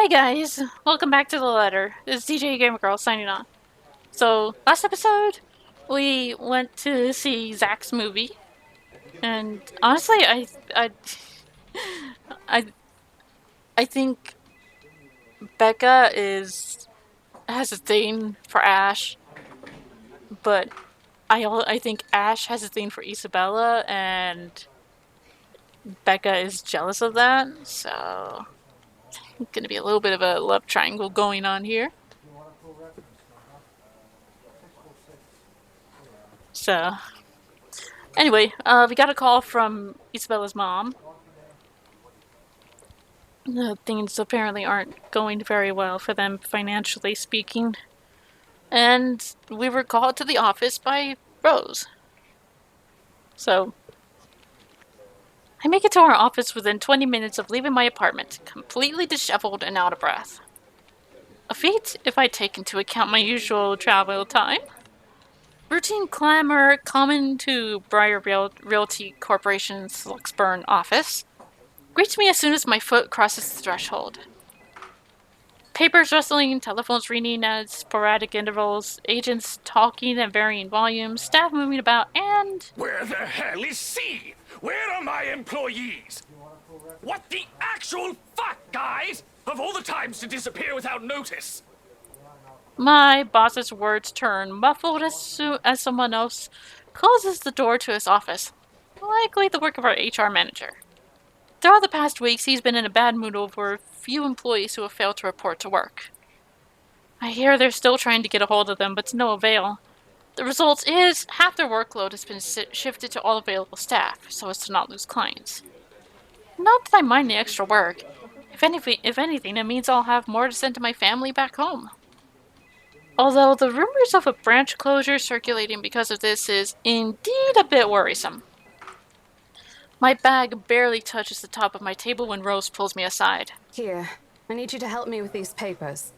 Hey guys, welcome back to the letter. This is DJ Gamer Girl signing on. So last episode, we went to see Zach's movie, and honestly, I, I think Becca has a thing for Ash, but I think Ash has a thing for Isabella, and Becca is jealous of that. So gonna be a little bit of a love triangle going on here. So anyway, we got a call from Isabella's mom. Things apparently aren't going very well for them financially speaking. And we were called to the office by Rose. So, I make it to our office within 20 minutes of leaving my apartment, completely disheveled and out of breath. A feat if I take into account my usual travel time. Routine clamor common to Briar Realty Corporation's Luxburn office greets me as soon as my foot crosses the threshold. Papers rustling, telephones ringing at sporadic intervals, agents talking at varying volumes, staff moving about, and... Where the hell is C? Where are my employees? What the actual fuck, guys? Of all the times to disappear without notice. My boss's words turn muffled as someone else closes the door to his office, likely the work of our HR manager. Throughout the past weeks, he's been in a bad mood over a few employees who have failed to report to work. I hear they're still trying to get a hold of them, but to no avail. The result is half their workload has been shifted to all available staff, so as to not lose clients. Not that I mind the extra work. If anything, it means I'll have more to send to my family back home. Although the rumors of a branch closure circulating because of this is indeed a bit worrisome. My bag barely touches the top of my table when Rose pulls me aside. Here, I need you to help me with these papers.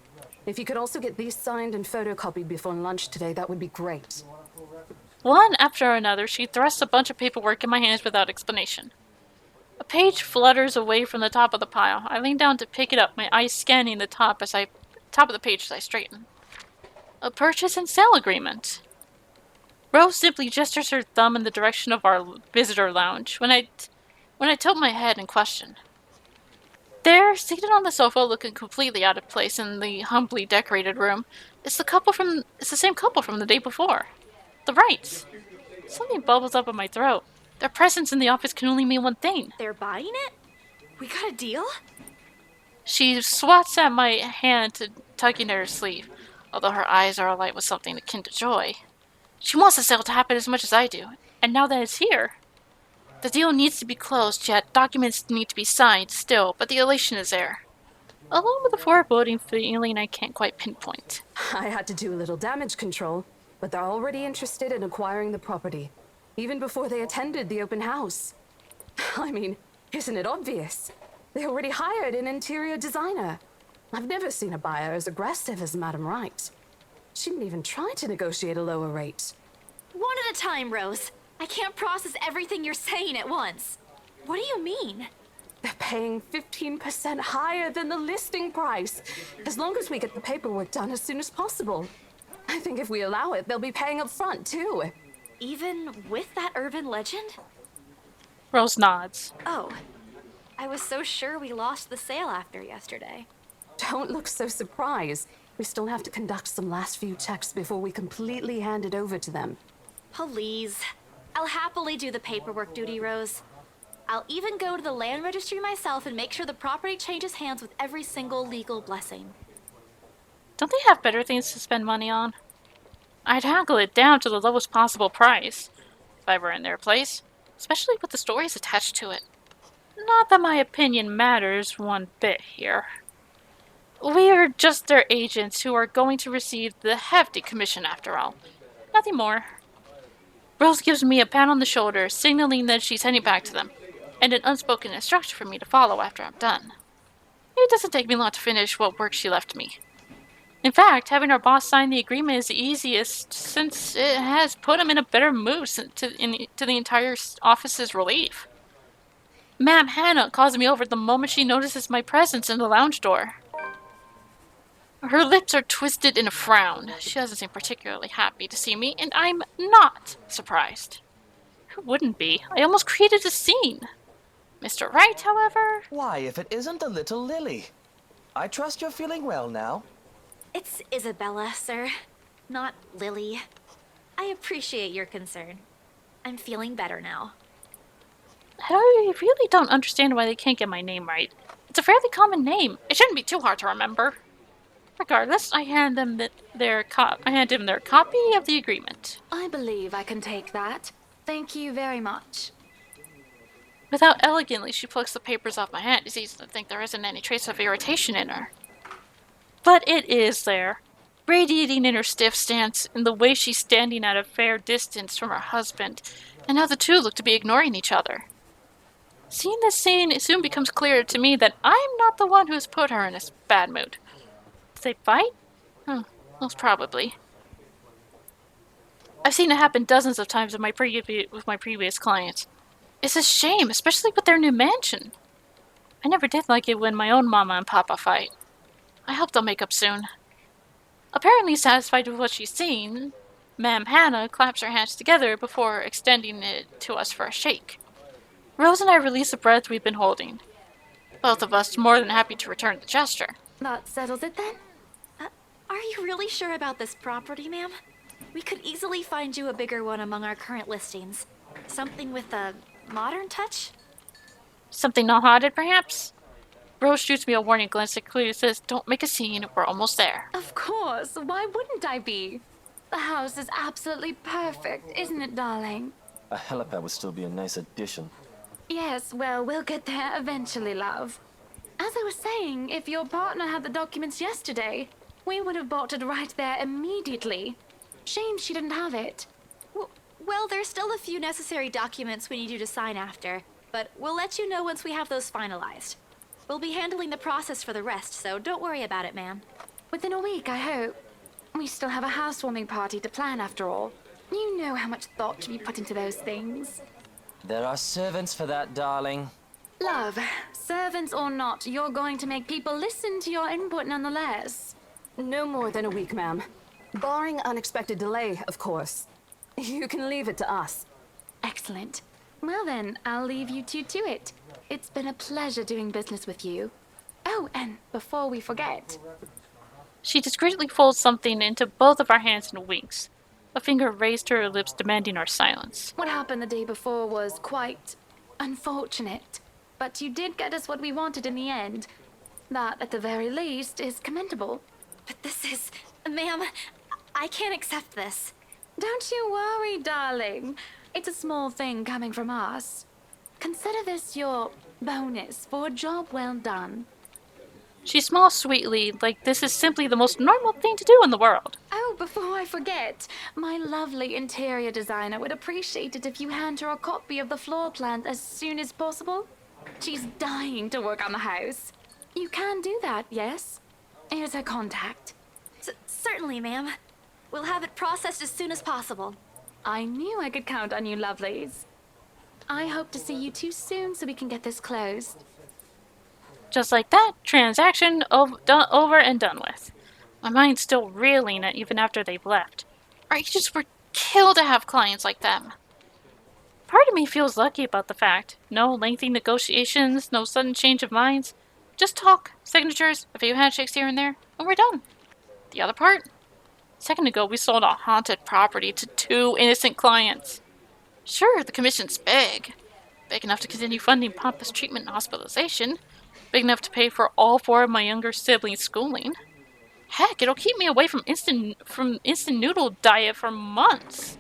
If you could also get these signed and photocopied before lunch today, that would be great. One after another, she thrusts a bunch of paperwork in my hands without explanation. A page flutters away from the top of the pile. I lean down to pick it up, my eyes scanning the top of the page as I straighten. A purchase and sale agreement. Rose simply gestures her thumb in the direction of our visitor lounge when I tilt my head in question. There, seated on the sofa, looking completely out of place in the humbly decorated room, is the same couple from the day before. The Wrights. Something bubbles up in my throat. Their presence in the office can only mean one thing. They're buying it? We got a deal? She swats at my hand, tugging at her sleeve, although her eyes are alight with something akin to joy. She wants the sale to happen as much as I do, and now that it's here. The deal needs to be closed, yet documents need to be signed still, but the elation is there. Along with a foreboding feeling I can't quite pinpoint. I had to do a little damage control, but they're already interested in acquiring the property, even before they attended the open house. I mean, isn't it obvious? They already hired an interior designer. I've never seen a buyer as aggressive as Madame Wright. She didn't even try to negotiate a lower rate. One at a time, Rose. I can't process everything you're saying at once. What do you mean? They're paying 15% higher than the listing price, as long as we get the paperwork done as soon as possible. I think if we allow it, they'll be paying up front, too. Even with that urban legend? Rose nods. Oh, I was so sure we lost the sale after yesterday. Don't look so surprised. We still have to conduct some last few checks before we completely hand it over to them. Please. I'll happily do the paperwork duty, Rose. I'll even go to the land registry myself and make sure the property changes hands with every single legal blessing. Don't they have better things to spend money on? I'd haggle it down to the lowest possible price, if I were in their place, especially with the stories attached to it. Not that my opinion matters one bit here. We are just their agents who are going to receive the hefty commission after all. Nothing more. Rose gives me a pat on the shoulder, signaling that she's heading back to them, and an unspoken instruction for me to follow after I'm done. It doesn't take me long to finish what work she left me. In fact, having our boss sign the agreement is the easiest, since it has put him in a better mood to the entire office's relief. Ma'am Hannah calls me over the moment she notices my presence in the lounge door. Her lips are twisted in a frown. She doesn't seem particularly happy to see me, and I'm not surprised. Who wouldn't be? I almost created a scene. Mr. Wright, however... Why, if it isn't the little Lily. I trust you're feeling well now. It's Isabella, sir, not Lily. I appreciate your concern. I'm feeling better now. I really don't understand why they can't get my name right. It's a fairly common name. It shouldn't be too hard to remember. Regardless, I hand him their copy of the agreement. I believe I can take that. Thank you very much. Without elegantly, she plucks the papers off my hand. It's easy to think there isn't any trace of irritation in her. But it is there, radiating in her stiff stance, in the way she's standing at a fair distance from her husband, and how the two look to be ignoring each other. Seeing this scene, it soon becomes clear to me that I'm not the one who has put her in a bad mood. Did they fight? Most probably. I've seen it happen dozens of times with my previous clients. It's a shame, especially with their new mansion. I never did like it when my own mama and papa fight. I hope they'll make up soon. Apparently satisfied with what she's seen, Ma'am Hannah claps her hands together before extending it to us for a shake. Rose and I release the breath we've been holding. Both of us more than happy to return the gesture. That settles it then? Are you really sure about this property, ma'am? We could easily find you a bigger one among our current listings. Something with a modern touch? Something not haunted, perhaps? Rose shoots me a warning glance that clearly says, "Don't make a scene, we're almost there." Of course. Why wouldn't I be? The house is absolutely perfect, isn't it, darling? A helipad would still be a nice addition. Yes, well, we'll get there eventually, love. As I was saying, if your partner had the documents yesterday, we would have bought it right there immediately. Shame she didn't have it. Well, there's still a few necessary documents we need you to sign after, but we'll let you know once we have those finalized. We'll be handling the process for the rest, so don't worry about it, ma'am. Within a week, I hope. We still have a housewarming party to plan, after all. You know how much thought should be put into those things. There are servants for that, darling. Love, servants or not, you're going to make people listen to your input nonetheless. No more than a week, ma'am. Barring unexpected delay, of course. You can leave it to us. Excellent. Well then, I'll leave you two to it. It's been a pleasure doing business with you. Oh, and before we forget... She discreetly folds something into both of our hands and winks. A finger raised to her lips, demanding our silence. What happened the day before was quite unfortunate. But you did get us what we wanted in the end. That, at the very least, is commendable. But this is... Ma'am, I can't accept this. Don't you worry, darling. It's a small thing coming from us. Consider this your bonus for a job well done. She smiles sweetly, like this is simply the most normal thing to do in the world. Oh, before I forget, my lovely interior designer would appreciate it if you hand her a copy of the floor plan as soon as possible. She's dying to work on the house. You can do that, yes? Here's her contact. Certainly, ma'am. We'll have it processed as soon as possible. I knew I could count on you, lovelies. I hope to see you two soon so we can get this closed. Just like that, transaction over and done with. My mind's still reeling even after they've left. Our agents were killed to have clients like them. Part of me feels lucky about the fact. No lengthy negotiations, no sudden change of minds. Just talk, signatures, a few handshakes here and there, and we're done. The other part? A second ago, we sold a haunted property to 2 innocent clients. Sure, the commission's big. Big enough to continue funding Papa's treatment and hospitalization. Big enough to pay for all 4 of my younger siblings' schooling. Heck, it'll keep me away from instant noodle diet for months.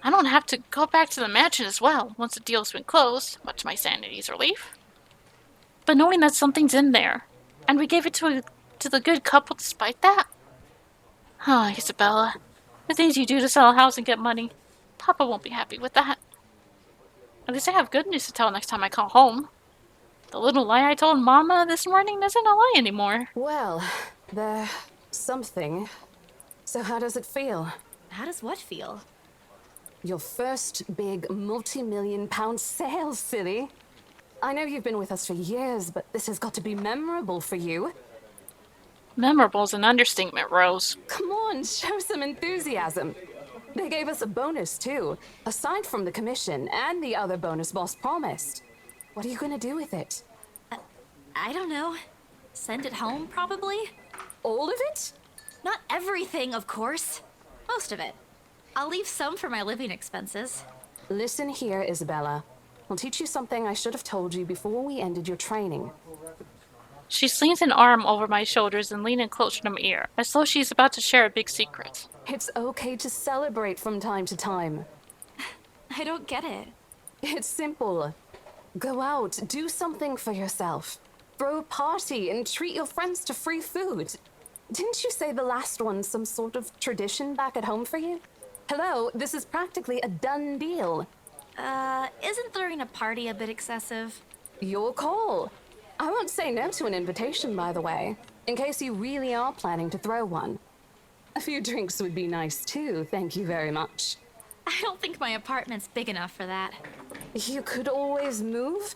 I don't have to go back to the mansion as well once the deal's been closed, much to my sanity's relief. But knowing that something's in there, and we gave it to the good couple despite that? Oh, Isabella, the things you do to sell a house and get money, Papa won't be happy with that. At least I have good news to tell next time I call home. The little lie I told Mama this morning isn't a lie anymore. Well, there's something. So how does it feel? How does what feel? Your first big multi-million-pound sale, silly. I know you've been with us for years, but this has got to be memorable for you. Memorable is an understatement, Rose. Come on, show some enthusiasm. They gave us a bonus, too, aside from the commission and the other bonus boss promised. What are you gonna do with it? I don't know. Send it home, probably? All of it? Not everything, of course. Most of it. I'll leave some for my living expenses. Listen here, Isabella. I'll teach you something I should have told you before we ended your training. She slings an arm over my shoulders and leaning closer to my ear, as though she's about to share a big secret. It's okay to celebrate from time to time. I don't get it. It's simple. Go out, do something for yourself. Throw a party and treat your friends to free food. Didn't you say the last one's some sort of tradition back at home for you? Hello, this is practically a done deal. Isn't throwing a party a bit excessive? Your call. I won't say no to an invitation, by the way, in case you really are planning to throw one. A few drinks would be nice too, thank you very much. I don't think my apartment's big enough for that. You could always move?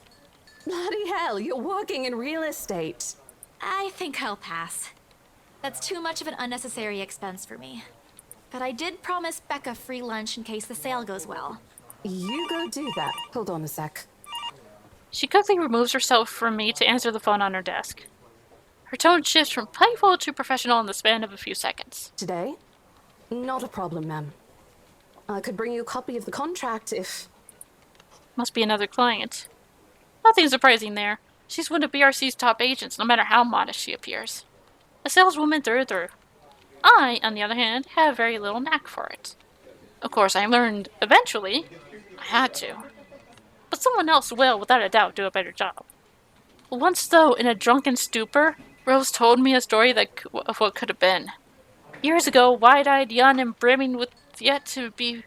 Bloody hell, you're working in real estate. I think I'll pass. That's too much of an unnecessary expense for me. But I did promise Becca free lunch in case the sale goes well. You go do that. Hold on a sec. She quickly removes herself from me to answer the phone on her desk. Her tone shifts from playful to professional in the span of a few seconds. Today? Not a problem, ma'am. I could bring you a copy of the contract if... Must be another client. Nothing surprising there. She's one of BRC's top agents, no matter how modest she appears. A saleswoman through and through. I, on the other hand, have very little knack for it. Of course, I learned eventually. I had to. But someone else will, without a doubt, do a better job. Once, though, in a drunken stupor, Rose told me a story of what could have been. Years ago, wide-eyed, young, and brimming with yet-to-be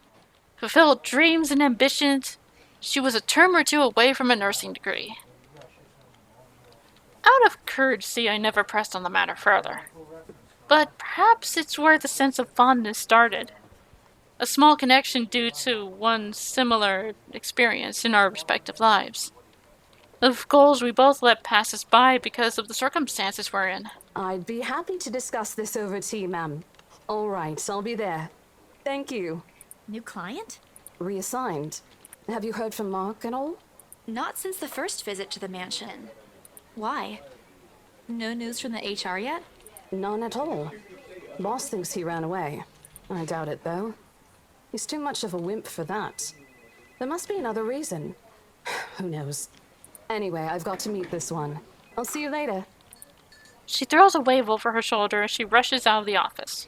fulfilled dreams and ambitions, she was a term or two away from a nursing degree. Out of courtesy, I never pressed on the matter further. But perhaps it's where the sense of fondness started. A small connection due to one similar experience in our respective lives. Of goals we both let pass us by because of the circumstances we're in. I'd be happy to discuss this over tea, ma'am. All right, I'll be there. Thank you. New client? Reassigned. Have you heard from Mark at all? Not since the first visit to the mansion. Why? No news from the HR yet? None at all. Boss thinks he ran away. I doubt it, though. He's too much of a wimp for that. There must be another reason. Who knows? Anyway, I've got to meet this one. I'll see you later. She throws a wave over her shoulder as she rushes out of the office.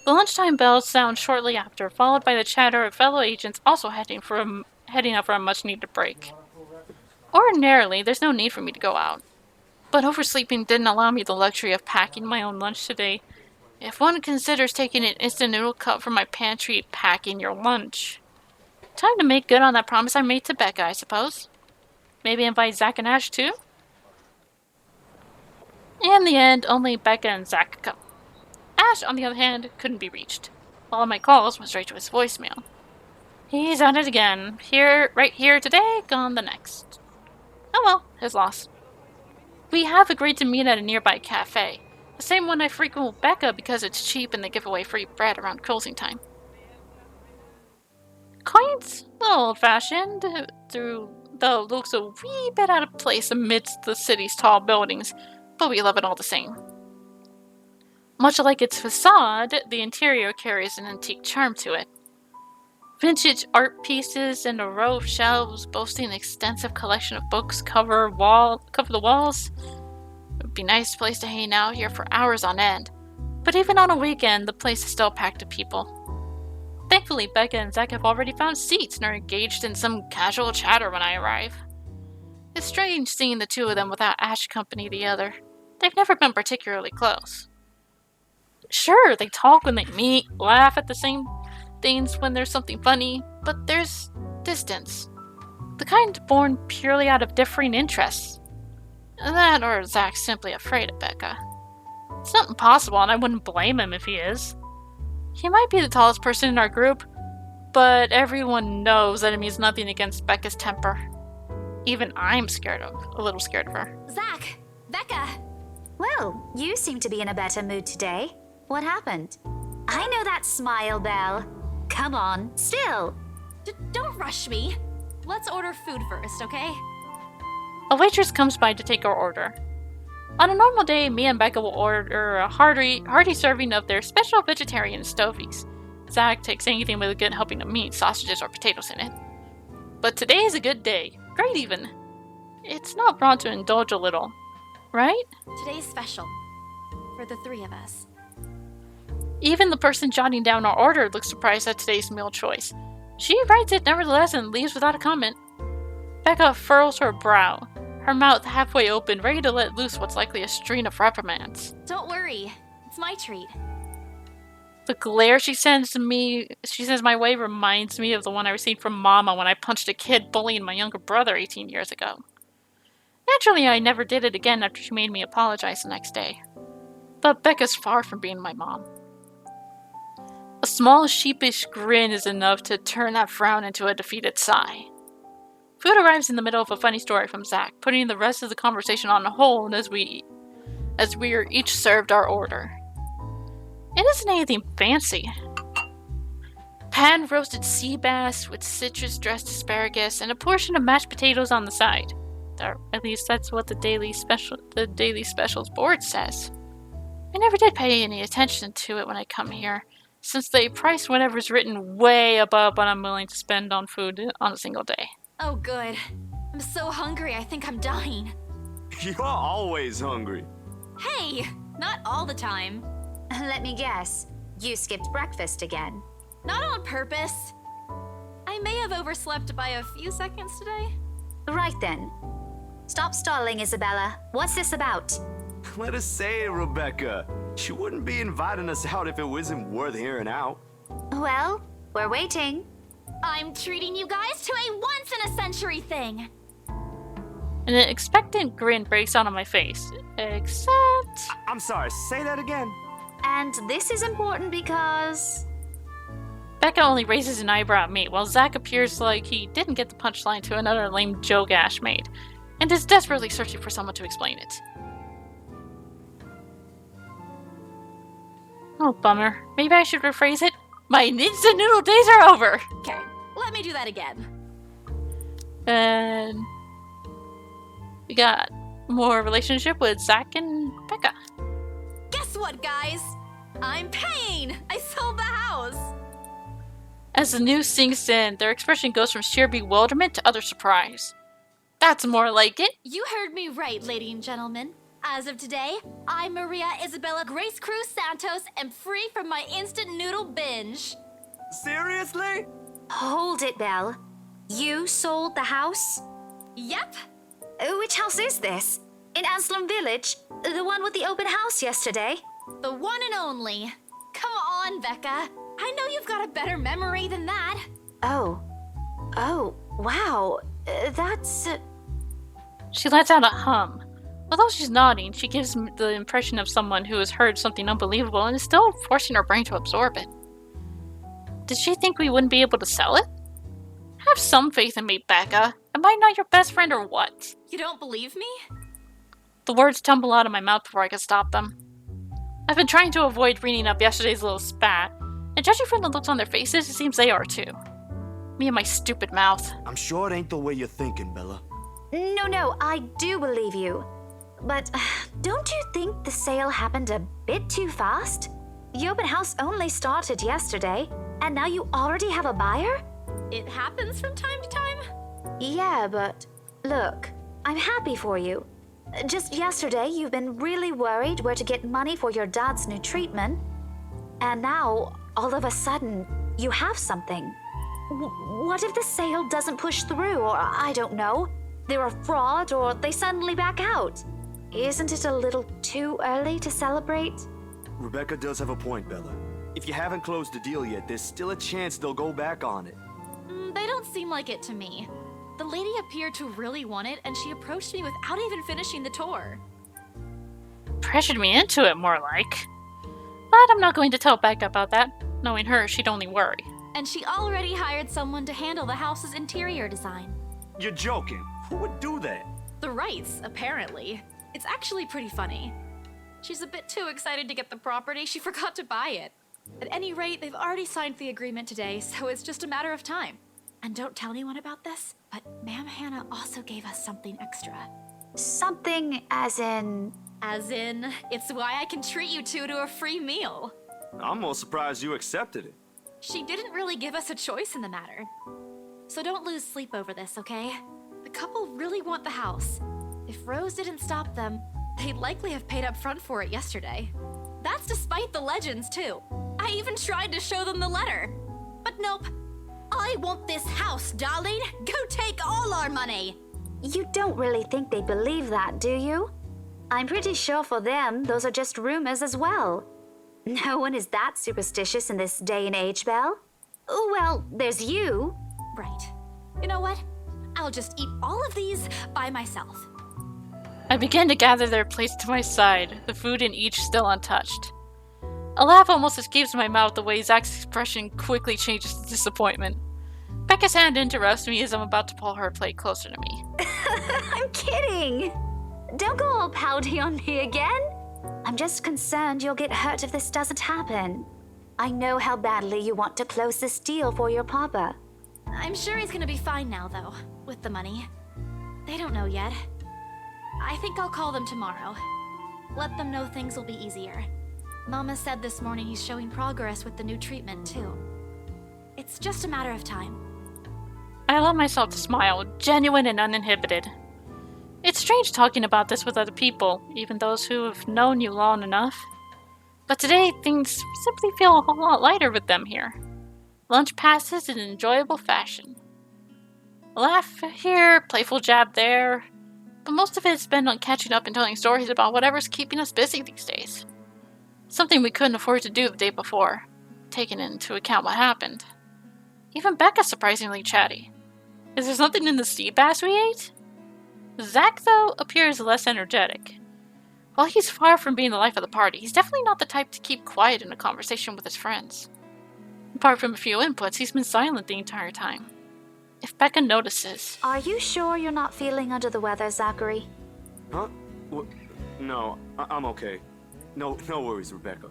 The lunchtime bells sound shortly after, followed by the chatter of fellow agents also heading out for a much-needed break. Ordinarily, there's no need for me to go out. But oversleeping didn't allow me the luxury of packing my own lunch today. If one considers taking an instant noodle cup from my pantry packing your lunch. Time to make good on that promise I made to Becca, I suppose. Maybe invite Zach and Ash too? In the end, only Becca and Zach could come. Ash, on the other hand, couldn't be reached. All of my calls went straight to his voicemail. He's at it again. Right here today, gone the next. Oh well, his loss. We have agreed to meet at a nearby cafe. The same one I frequent with Becca because it's cheap and they give away free bread around closing time. Quaint, a little old-fashioned, though looks a wee bit out of place amidst the city's tall buildings, but we love it all the same. Much like its facade, the interior carries an antique charm to it. Vintage art pieces and a row of shelves boasting an extensive collection of books cover the walls. It would be a nice place to hang out here for hours on end, but even on a weekend, the place is still packed with people. Thankfully, Becca and Zach have already found seats and are engaged in some casual chatter when I arrive. It's strange seeing the two of them without Ash accompany the other. They've never been particularly close. Sure, they talk when they meet, laugh at the same things when there's something funny, but there's distance. The kind born purely out of differing interests. That or Zach's simply afraid of Becca. It's not impossible, and I wouldn't blame him if he is. He might be the tallest person in our group, but everyone knows that it means nothing against Becca's temper. Even I'm a little scared of her. Zach! Becca! Well, you seem to be in a better mood today. What happened? I know that smile, Belle. Come on, still. Don't rush me. Let's order food first, okay? A waitress comes by to take our order. On a normal day, me and Becca will order a hearty serving of their special vegetarian stovies. Zach takes anything with a good helping of meat, sausages, or potatoes in it. But today is a good day. Great even. It's not wrong to indulge a little, right? Today's special. For the three of us. Even the person jotting down our order looks surprised at today's meal choice. She writes it nevertheless and leaves without a comment. Becca furrows her brow, her mouth halfway open, ready to let loose what's likely a string of reprimands. Don't worry. It's my treat. The glare she sends my way reminds me of the one I received from Mama when I punched a kid bullying my younger brother 18 years ago. Naturally, I never did it again after she made me apologize the next day. But Becca's far from being my mom. A small sheepish grin is enough to turn that frown into a defeated sigh. Food arrives in the middle of a funny story from Zach, putting the rest of the conversation on hold as we are each served our order. It isn't anything fancy. Pan-roasted sea bass with citrus-dressed asparagus and a portion of mashed potatoes on the side. Or at least that's what the daily specials board says. I never did pay any attention to it when I come here, since they price whatever's written way above what I'm willing to spend on food on a single day. Oh, good. I'm so hungry, I think I'm dying. You're always hungry. Hey, not all the time. Let me guess. You skipped breakfast again. Not on purpose. I may have overslept by a few seconds today. Right then. Stop stalling, Isabella. What's this about? Let us say it, Rebecca. She wouldn't be inviting us out if it wasn't worth hearing out. Well, we're waiting. I'm treating you guys to a once-in-a-century thing. An expectant grin breaks out on my face. Except... I'm sorry, say that again. And this is important because... Becca only raises an eyebrow at me, while Zach appears like he didn't get the punchline to another lame joke Ash made, and is desperately searching for someone to explain it. Oh, bummer. Maybe I should rephrase it. My instant noodle days are over! Okay, let me do that again. And... we got more relationship with Zach and Becca. Guess what, guys? I'm paying! I sold the house! As the news sinks in, their expression goes from sheer bewilderment to utter surprise. That's more like it. You heard me right, ladies and gentlemen. As of today, I'm Maria Isabella Grace Cruz Santos and free from my instant noodle binge. Seriously? Hold it, Belle. You sold the house? Yep. Which house is this? In Anslem Village? The one with the open house yesterday? The one and only. Come on, Becca. I know you've got a better memory than that. Oh, wow. That's... She lets out a hum. Although she's nodding, she gives the impression of someone who has heard something unbelievable and is still forcing her brain to absorb it. Did she think we wouldn't be able to sell it? Have some faith in me, Becca. Am I not your best friend or what? You don't believe me? The words tumble out of my mouth before I can stop them. I've been trying to avoid bringing up yesterday's little spat, and judging from the looks on their faces, it seems they are too. Me and my stupid mouth. I'm sure it ain't the way you're thinking, Bella. No, I do believe you. But don't you think the sale happened a bit too fast? The open house only started yesterday, and now you already have a buyer? It happens from time to time. Yeah, but look, I'm happy for you. Just yesterday, you've been really worried where to get money for your dad's new treatment. And now, all of a sudden, you have something. What if the sale doesn't push through, or I don't know, they're a fraud, or they suddenly back out? Isn't it a little too early to celebrate? Rebecca does have a point, Bella. If you haven't closed the deal yet, there's still a chance they'll go back on it. They don't seem like it to me. The lady appeared to really want it, and she approached me without even finishing the tour. Pressured me into it, more like. But I'm not going to tell Becca about that. Knowing her, she'd only worry. And she already hired someone to handle the house's interior design. You're joking. Who would do that? The Wrights, apparently. It's actually pretty funny. She's a bit too excited to get the property, she forgot to buy it. At any rate, they've already signed the agreement today, so it's just a matter of time. And don't tell anyone about this, but Ma'am Hannah also gave us something extra. Something as in... As in, it's why I can treat you two to a free meal. I'm more surprised you accepted it. She didn't really give us a choice in the matter. So don't lose sleep over this, okay? The couple really want the house. If Rose didn't stop them, they'd likely have paid up front for it yesterday. That's despite the legends, too. I even tried to show them the letter. But nope. I want this house, darling. Go take all our money. You don't really think they believe that, do you? I'm pretty sure for them, those are just rumors as well. No one is that superstitious in this day and age, Belle. Well, there's you. Right. You know what? I'll just eat all of these by myself. I begin to gather their plates to my side, the food in each still untouched. A laugh almost escapes my mouth the way Zach's expression quickly changes to disappointment. Becca's hand interrupts me as I'm about to pull her plate closer to me. I'm kidding. Don't go all pouty on me again. I'm just concerned you'll get hurt if this doesn't happen. I know how badly you want to close this deal for your papa. I'm sure he's gonna be fine now, though, with the money. They don't know yet. I think I'll call them tomorrow. Let them know things will be easier. Mama said this morning he's showing progress with the new treatment, too. It's just a matter of time. I allow myself to smile, genuine and uninhibited. It's strange talking about this with other people, even those who have known you long enough. But today, things simply feel a whole lot lighter with them here. Lunch passes in an enjoyable fashion. A laugh here, playful jab there, but most of it is spent on catching up and telling stories about whatever's keeping us busy these days. Something we couldn't afford to do the day before, taking into account what happened. Even Becca's surprisingly chatty. Is there something in the sea bass we ate? Zach, though, appears less energetic. While he's far from being the life of the party, he's definitely not the type to keep quiet in a conversation with his friends. Apart from a few inputs, he's been silent the entire time. If Becca notices... Are you sure you're not feeling under the weather, Zachary? Huh? No, I'm okay. No worries, Rebecca.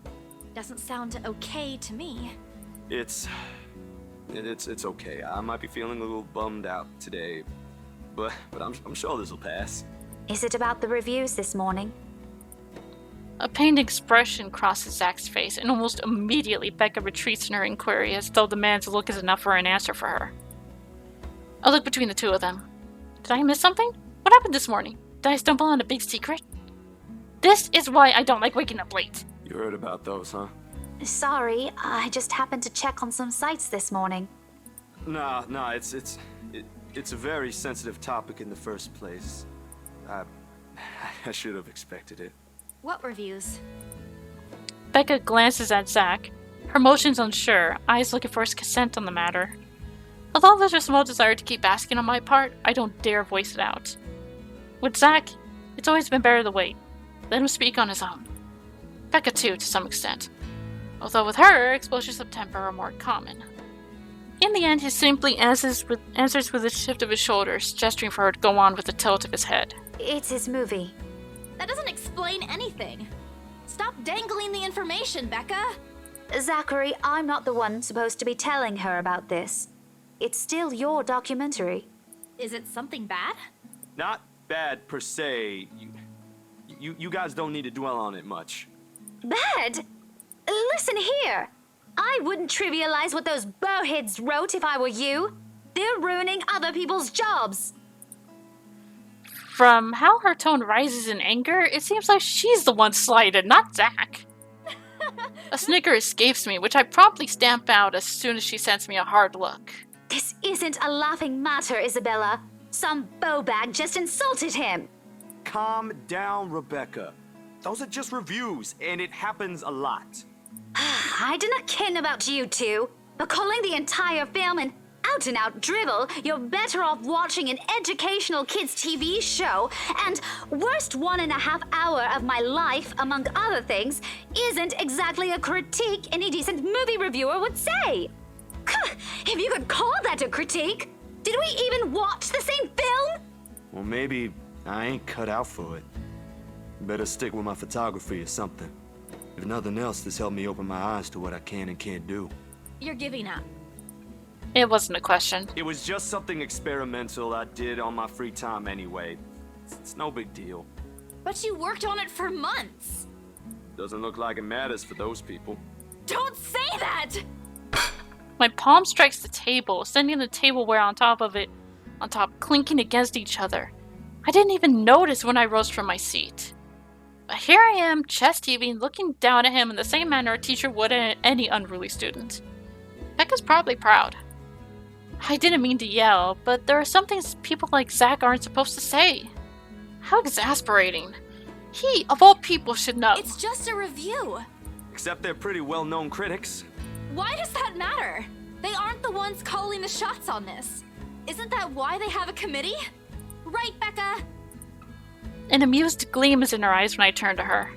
Doesn't sound okay to me. It's okay. I might be feeling a little bummed out today, but I'm sure this will pass. Is it about the reviews this morning? A pained expression crosses Zach's face, and almost immediately Becca retreats in her inquiry as though the man's look is enough for an answer for her. I look between the two of them. Did I miss something? What happened this morning? Did I stumble on a big secret? This is why I don't like waking up late. You heard about those, huh? Sorry, I just happened to check on some sites this morning. Nah, it's a very sensitive topic in the first place. I should have expected it. What reviews? Becca glances at Zach, her motions unsure, eyes looking for his consent on the matter. Although there's a small desire to keep asking on my part, I don't dare voice it out. With Zach, it's always been better to wait. Let him speak on his own. Becca too, to some extent. Although with her, explosions of temper are more common. In the end, he simply answers with a shift of his shoulders, gesturing for her to go on with a tilt of his head. It's his movie. That doesn't explain anything. Stop dangling the information, Becca! Zachary, I'm not the one supposed to be telling her about this. It's still your documentary. Is it something bad? Not bad per se. You guys don't need to dwell on it much. Bad? Listen here. I wouldn't trivialize what those bowheads wrote if I were you. They're ruining other people's jobs. From how her tone rises in anger, it seems like she's the one slighted, not Zach. A snicker escapes me, which I promptly stamp out as soon as she sends me a hard look. This isn't a laughing matter, Isabella. Some bowbag just insulted him. Calm down, Rebecca. Those are just reviews, and it happens a lot. I do not ken about you two, but calling the entire film an out-and-out drivel, you're better off watching an educational kids' TV show, and worst 1.5 hour of my life, among other things, isn't exactly a critique any decent movie reviewer would say. If you could call that a critique, did we even watch the same film? Well, maybe I ain't cut out for it. Better stick with my photography or something. If nothing else, this helped me open my eyes to what I can and can't do. You're giving up. It wasn't a question. It was just something experimental I did on my free time anyway. It's no big deal. But you worked on it for months. Doesn't look like it matters for those people. Don't say that! My palm strikes the table, sending the tableware on top clinking against each other. I didn't even notice when I rose from my seat. But here I am, chest heaving, looking down at him in the same manner a teacher would at any unruly student. Becca's probably proud. I didn't mean to yell, but there are some things people like Zach aren't supposed to say. How exasperating. He, of all people, should know. It's just a review. Except they're pretty well-known critics. Why does that matter? They aren't the ones calling the shots on this. Isn't that why they have a committee? Right, Becca? An amused gleam is in her eyes when I turn to her.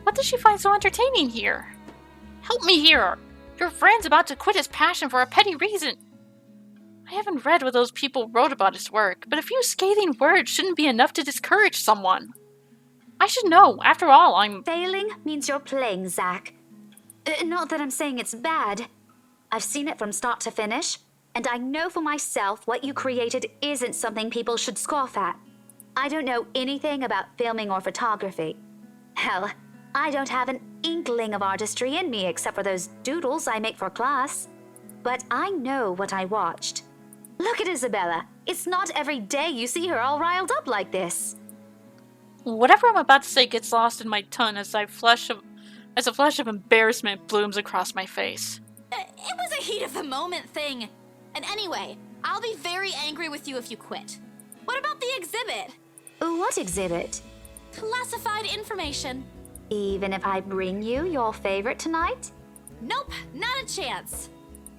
What does she find so entertaining here? Help me here! Your friend's about to quit his passion for a petty reason. I haven't read what those people wrote about his work, but a few scathing words shouldn't be enough to discourage someone. I should know. After all, I'm... Failing means you're playing, Zach. Not that I'm saying it's bad. I've seen it from start to finish, and I know for myself what you created isn't something people should scoff at. I don't know anything about filming or photography. Hell, I don't have an inkling of artistry in me except for those doodles I make for class. But I know what I watched. Look at Isabella. It's not every day you see her all riled up like this. Whatever I'm about to say gets lost in my tongue as a flush of embarrassment blooms across my face. It was a heat of the moment thing. And anyway, I'll be very angry with you if you quit. What about the exhibit? What exhibit? Classified information. Even if I bring you your favorite tonight? Nope, not a chance.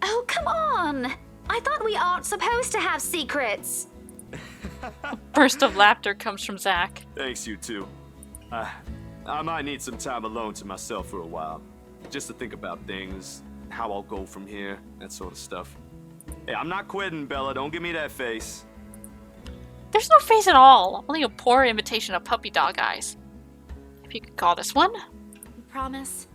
Oh, come on! I thought we aren't supposed to have secrets. A burst of laughter comes from Zach. Thanks, you two. I might need some time alone to myself for a while. Just to think about things, how I'll go from here, that sort of stuff. Hey, I'm not quitting, Bella. Don't give me that face. There's no face at all, only a poor imitation of puppy dog eyes. If you could call this one. Promise?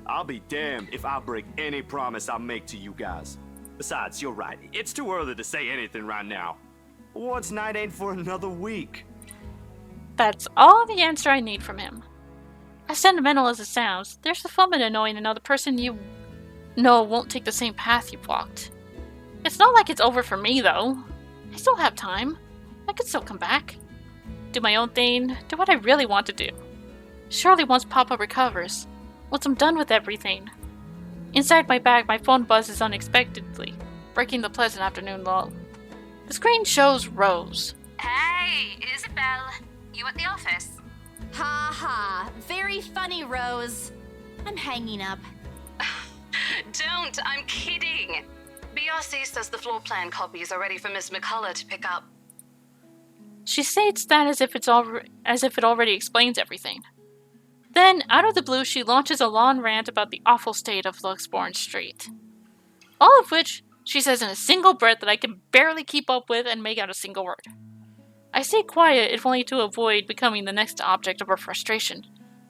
I'll be damned if I break any promise I make to you guys. Besides, you're right. It's too early to say anything right now. What's night ain't for another week? That's all the answer I need from him. As sentimental as it sounds, there's the fun in knowing another person you know won't take the same path you've walked. It's not like it's over for me, though. I still have time. I could still come back. Do my own thing, do what I really want to do. Surely once Papa recovers, once I'm done with everything. Inside my bag, my phone buzzes unexpectedly, breaking the pleasant afternoon lull. The screen shows Rose. Hey, Isabel. You at the office? Ha ha. Very funny, Rose. I'm hanging up. Don't, I'm kidding. BRC says the floor plan copies are ready for Miss McCullough to pick up. She states that as if it already explains everything. Then, out of the blue, she launches a long rant about the awful state of Luxbourne Street. All of which she says in a single breath that I can barely keep up with and make out a single word. I stay quiet if only to avoid becoming the next object of her frustration.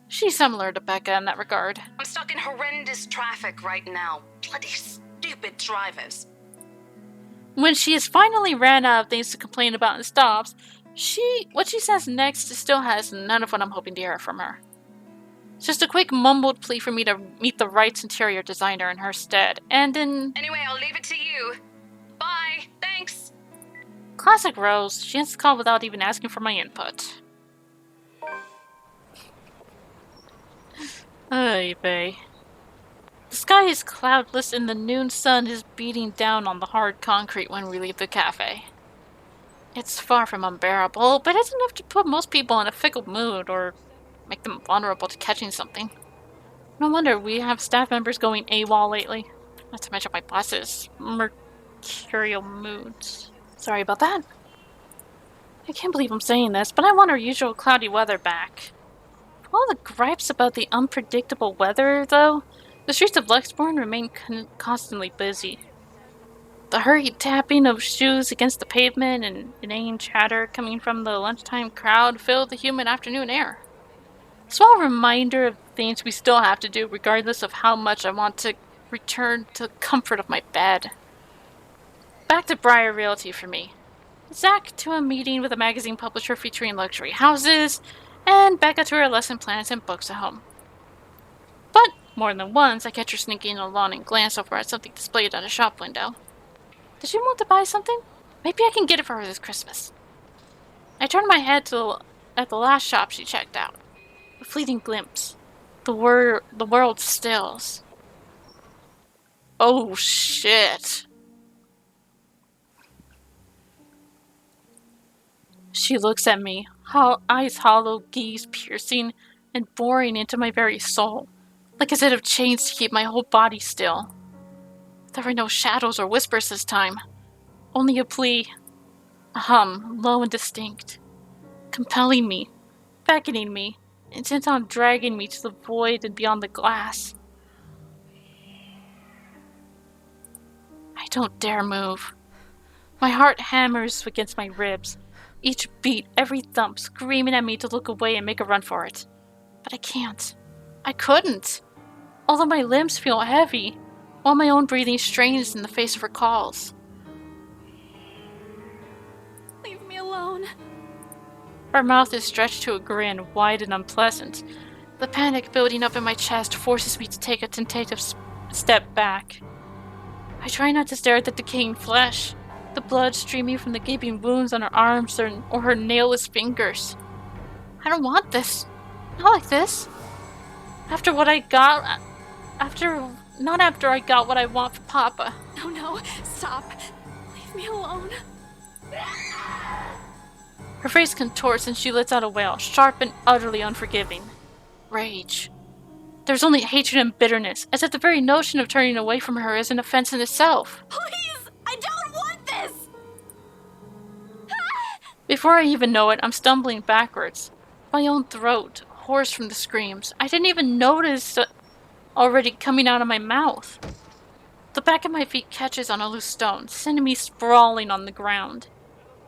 She's similar to Becca in that regard. I'm stuck in horrendous traffic right now. Bloody stupid drivers. When she has finally ran out of things to complain about and stops, what she says next still has none of what I'm hoping to hear from her. It's just a quick mumbled plea for me to meet the right interior designer in her stead, and in... Anyway, I'll leave it to you. Bye. Thanks. Classic Rose, she ends the call without even asking for my input. Ay vey. The sky is cloudless and the noon sun is beating down on the hard concrete when we leave the cafe. It's far from unbearable, but it's enough to put most people in a fickle mood or make them vulnerable to catching something. No wonder we have staff members going AWOL lately. Not to mention my boss's mercurial moods. Sorry about that. I can't believe I'm saying this, but I want our usual cloudy weather back. For all the gripes about the unpredictable weather, though, the streets of Luxbourne remain constantly busy. The hurried tapping of shoes against the pavement and inane chatter coming from the lunchtime crowd fill the humid afternoon air. Small reminder of things we still have to do, regardless of how much I want to return to the comfort of my bed. Back to Briar Realty for me. Zach to a meeting with a magazine publisher featuring luxury houses, and Becca to her lesson plans and books at home. But more than once, I catch her sneaking along and glance over at something displayed at a shop window. Does she want to buy something? Maybe I can get it for her this Christmas. I turn my head at the last shop she checked out. A fleeting glimpse. The world stills. Oh shit. She looks at me, eyes hollow, gaze piercing, and boring into my very soul, like a set of chains to keep my whole body still. There were no shadows or whispers this time, only a plea, a hum, low and distinct, compelling me, beckoning me, intent on dragging me to the void and beyond the glass. I don't dare move. My heart hammers against my ribs, each beat, every thump, screaming at me to look away and make a run for it. But I can't. I couldn't. Although my limbs feel heavy, while my own breathing strains in the face of her calls. Leave me alone. Her mouth is stretched to a grin, wide and unpleasant. The panic building up in my chest forces me to take a tentative step back. I try not to stare at the decaying flesh, the blood streaming from the gaping wounds on her arms or her nailless fingers. I don't want this. Not like this. Not after I got what I want for Papa. No, stop. Leave me alone. Her face contorts and she lets out a wail, sharp and utterly unforgiving. Rage. There's only hatred and bitterness, as if the very notion of turning away from her is an offense in itself. Please! I don't want this! Before I even know it, I'm stumbling backwards. My own throat, hoarse from the screams. I didn't even notice already coming out of my mouth. The back of my feet catches on a loose stone, sending me sprawling on the ground.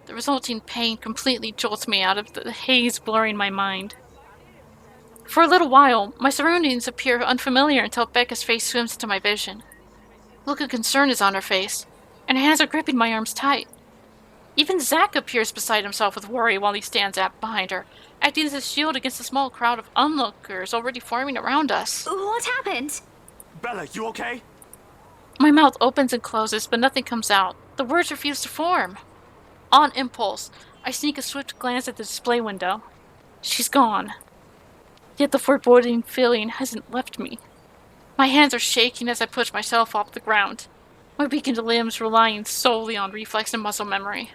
The resulting pain completely jolts me out of the haze blurring my mind. For a little while, my surroundings appear unfamiliar until Becca's face swims into my vision. A look of concern is on her face, and her hands are gripping my arms tight. Even Zach appears beside himself with worry while he stands up behind her, acting as a shield against the small crowd of onlookers already forming around us. What happened? Bella, you okay? My mouth opens and closes, but nothing comes out. The words refuse to form. On impulse, I sneak a swift glance at the display window. She's gone. Yet the foreboding feeling hasn't left me. My hands are shaking as I push myself off the ground, my weakened limbs relying solely on reflex and muscle memory.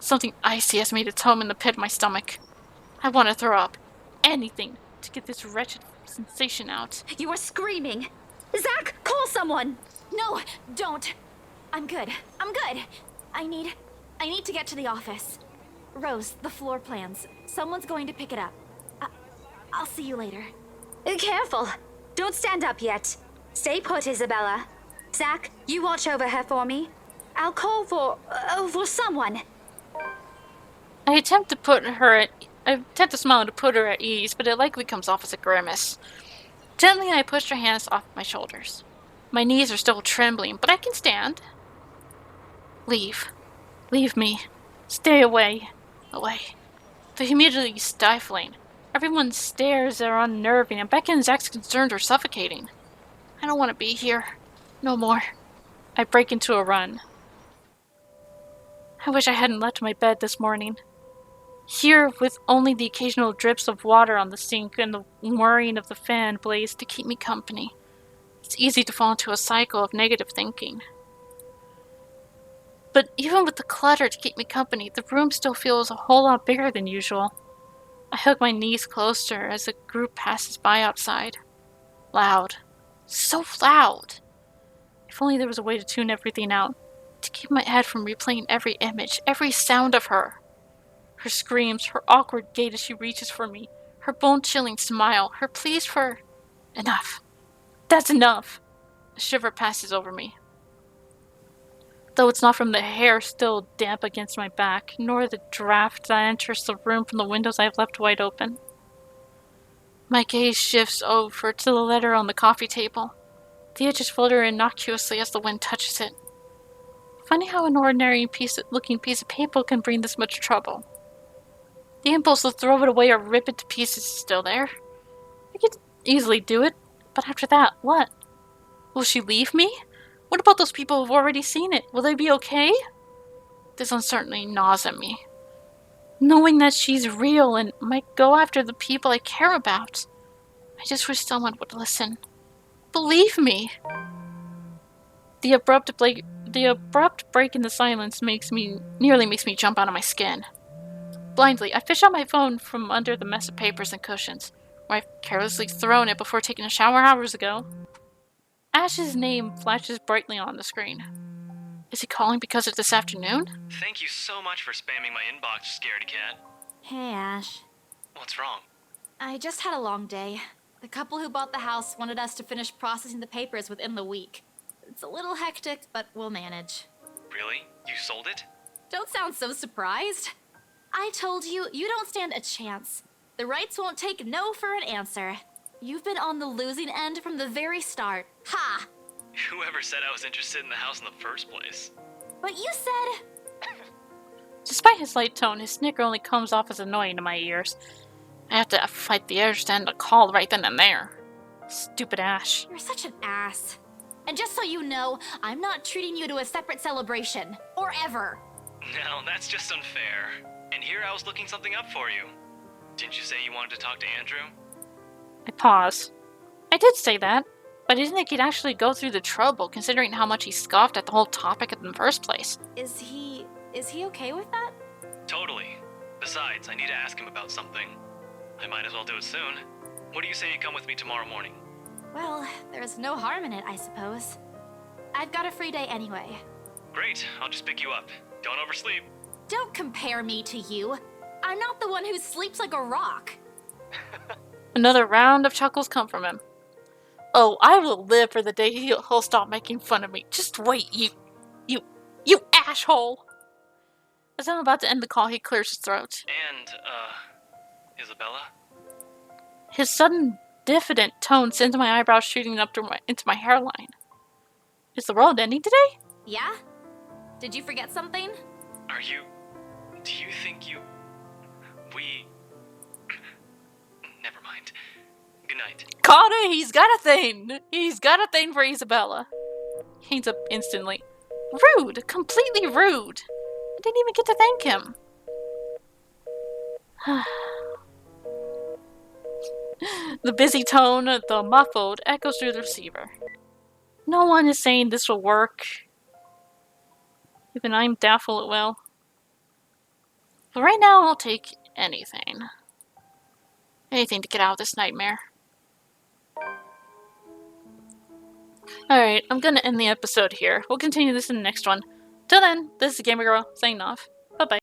Something icy has made its home in the pit of my stomach. I want to throw up. Anything to get this wretched sensation out. You are screaming. Zach, call someone. No, don't. I'm good. I need to get to the office. Rose, the floor plans. Someone's going to pick it up. I'll see you later. Careful. Don't stand up yet. Stay put, Isabella. Zach, you watch over her for me. I'll call for someone. I attempt to smile to put her at ease, but it likely comes off as a grimace. Gently, I push her hands off my shoulders. My knees are still trembling, but I can stand. Leave. Leave me. Stay away. Away. The humidity is stifling. Everyone's stares are unnerving, and Becca and Zach's concerns are suffocating. I don't want to be here. No more. I break into a run. I wish I hadn't left my bed this morning. Here, with only the occasional drips of water on the sink and the whirring of the fan blaze to keep me company, it's easy to fall into a cycle of negative thinking. But even with the clutter to keep me company, the room still feels a whole lot bigger than usual. I hug my knees closer as a group passes by outside. Loud. So loud. If only there was a way to tune everything out, to keep my head from replaying every image, every sound of her. Her screams, her awkward gait as she reaches for me, her bone-chilling smile, her pleas for... Enough. That's enough. A shiver passes over me. Though it's not from the hair still damp against my back, nor the draft that enters the room from the windows I have left wide open. My gaze shifts over to the letter on the coffee table. The edges flutter innocuously as the wind touches it. Funny how an ordinary looking piece of paper can bring this much trouble. The impulse to throw it away or rip it to pieces is still there. I could easily do it, but after that, what? Will she leave me? What about those people who've already seen it? Will they be okay? This uncertainty gnaws at me. Knowing that she's real and might go after the people I care about. I just wish someone would listen. Believe me. The abrupt break in the silence nearly makes me jump out of my skin. Blindly, I fish out my phone from under the mess of papers and cushions, where I've carelessly thrown it before taking a shower hours ago. Ash's name flashes brightly on the screen. Is he calling because of this afternoon? Thank you so much for spamming my inbox, scaredy cat. Hey, Ash. What's wrong? I just had a long day. The couple who bought the house wanted us to finish processing the papers within the week. It's a little hectic, but we'll manage. Really? You sold it? Don't sound so surprised. I told you, you don't stand a chance. The rights won't take no for an answer. You've been on the losing end from the very start. Ha! Whoever said I was interested in the house in the first place? But you said... Despite his light tone, his snicker only comes off as annoying to my ears. I have to fight the urge to end the call right then and there. Stupid Ash. You're such an ass. And just so you know, I'm not treating you to a separate celebration. Or ever. No, that's just unfair. And here I was looking something up for you. Didn't you say you wanted to talk to Andrew? I pause. I did say that, but I didn't think he'd actually go through the trouble, considering how much he scoffed at the whole topic in the first place. Is he okay with that? Totally. Besides, I need to ask him about something. I might as well do it soon. What do you say you come with me tomorrow morning? Well, there's no harm in it, I suppose. I've got a free day anyway. Great, I'll just pick you up. Don't oversleep. Don't compare me to you. I'm not the one who sleeps like a rock. Another round of chuckles come from him. Oh, I will live for the day he'll stop making fun of me. Just wait, you asshole! As I'm about to end the call, he clears his throat. And, Isabella? His sudden, diffident tone sends my eyebrows shooting up into my hairline. Is the world ending today? Yeah? Did you forget something? Do you think Never mind. Good night. Caught it! He's got a thing! He's got a thing for Isabella. He hangs up instantly. Rude! Completely rude! I didn't even get to thank him. The busy tone, the muffled, echoes through the receiver. No one is saying this will work. Even I'm doubtful it will. But right now, I'll take anything. Anything to get out of this nightmare. Alright, I'm gonna end the episode here. We'll continue this in the next one. Till then, this is Gamer Girl, signing off.